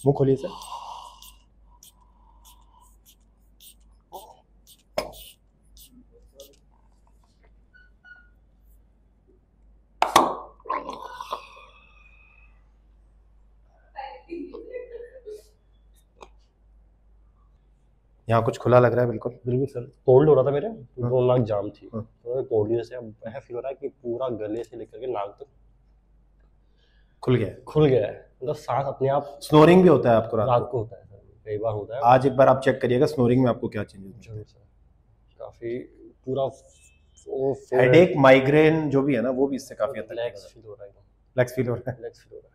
मुंह खोलिए सर। यहाँ कुछ खुला लग रहा है बिल्कुल। बिल्कुल सर, कोल्ड हो रहा था मेरे, तो नाक जाम थी, तो कोल्ड से अब ऐसा फील हो रहा है कि पूरा गले से लेकर के नाक तक खुल गया है। मतलब सांस अपने आप। स्नोरिंग भी होता है आपको रात को होता है सर, कई बार होता है। आज एक बार आप चेक करिएगा स्नोरिंग में आपको क्या चेंजेस जरूर सर, काफी पूरा हेडेक माइग्रेन जो भी है ना वो भी इससे काफी हद तक रिलैक्स फील हो रहा है। रिलैक्स फील हो रहा है। रिलैक्स फील हो रहा है।